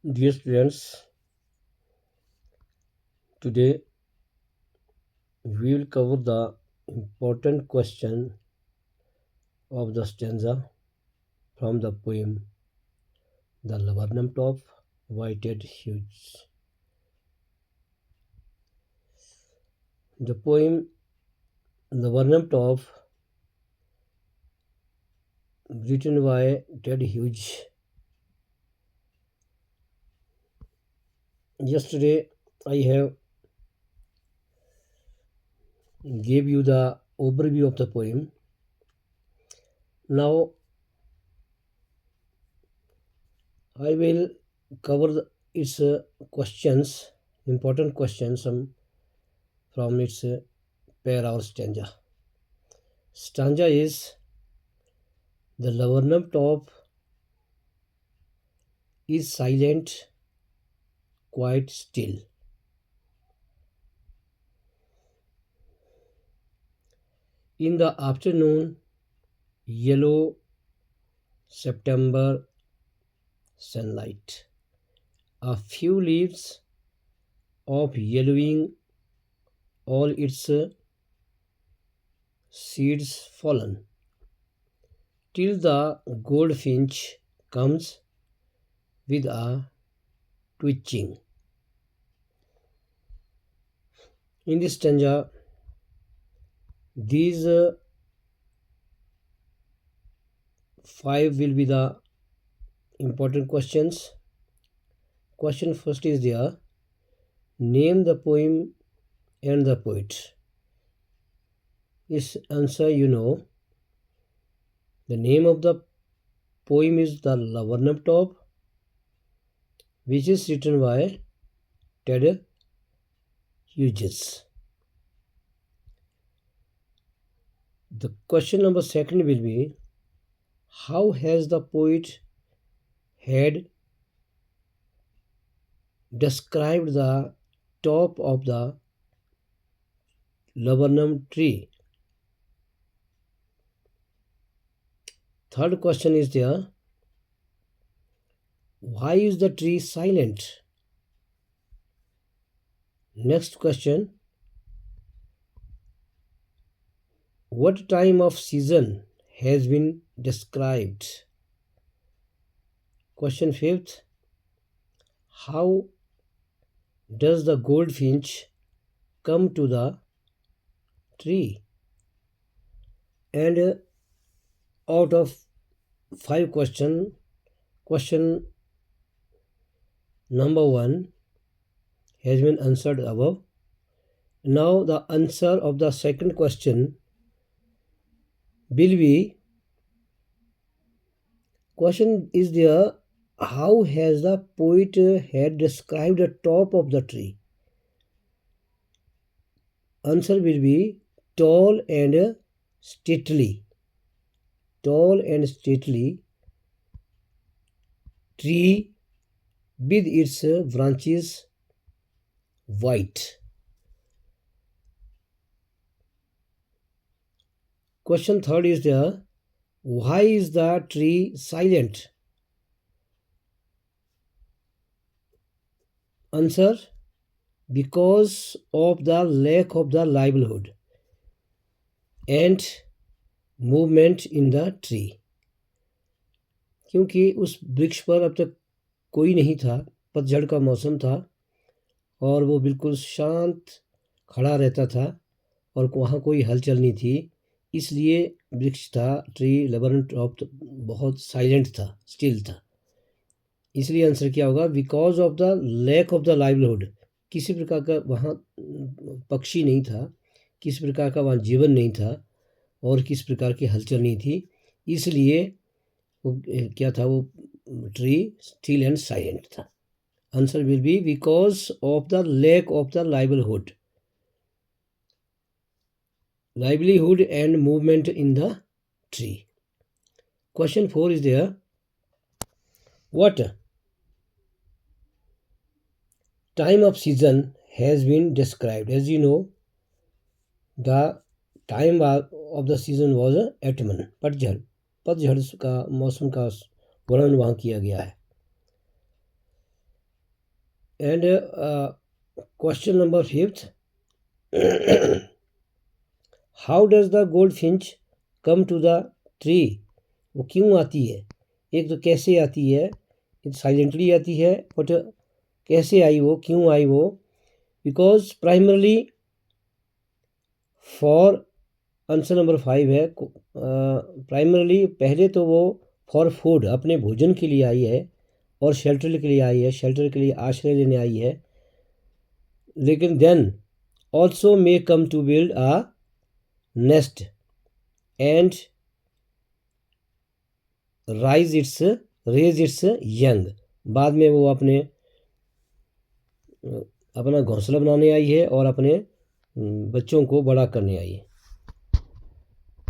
Dear students, today we will cover the important question of the stanza from the poem The Laburnum Top Whited Hughes. The poem Laburnum Top, written by Ted Hughes. Yesterday I have gave you the overview of the poem. Now I will cover its questions, important questions from its pair or stanza. Stanza is the laburnum top is silent, quite still. In the afternoon, yellow September sunlight. A few leaves of yellowing, all its seeds fallen, till the goldfinch comes with a twitching. In this stanza, these five will be the important questions. Question first is there: name the poem and the poet. This answer you know. The name of the poem is The Laburnum Top, which is written by Ted Hughes. The question number second will be: how has the poet had described the top of the laburnum tree? Third question is there: why is the tree silent? Next question: what time of season has been described? Question fifth: how does the goldfinch come to the tree? And out of 5 questions, question number 1 has been answered above. Now the answer of the second question will be: question is there, how has the poet had described the top of the tree? Answer will be tall and stately. Tall and stately tree with its branches white. Question third is there: why is the tree silent? Answer: because of the lack of the livelihood and movement in the tree. क्योंकि उस वृक्ष पर अब तक कोई नहीं था, पतझड़ का मौसम था और वो बिल्कुल शांत खड़ा रहता था और वहाँ कोई हलचल नहीं थी, इसलिए वृक्ष था, ट्री laburnum top बहुत साइलेंट था, स्टिल था. इसलिए आंसर क्या होगा? Because of the lack of the livelihood. किसी प्रकार का वहाँ पक्षी नहीं था, किसी प्रकार का वहाँ जीवन नहीं था और किसी प्रकार की हलचल नहीं थी, इसलिए वो क्या था, वो ट्री स्टिल एंड साइलेंट था. Answer will be because of the lack of the livelihood and movement in the tree. Question 4 is there: what time of season has been described? As you know, the time of the season was autumn, पतझड़ का मौसम का वर्णन वहाँ किया गया है. And question number 5, how does the goldfinch come to the tree? वो क्यों आती है? एक तो कैसे आती है, साइलेंटली आती है, बट कैसे आई वो, क्यों आई वो? Because primarily for, answer number 5 है, प्राइमरली पहले तो वो फॉर फूड, अपने भोजन के लिए आई है, और शेल्टर के लिए आई है, शेल्टर के लिए आश्रय लेने आई है। लेकिन then also may come to build a nest and raise its young. बाद में वो अपना घोंसला बनाने आई है और अपने बच्चों को बड़ा करने आई है।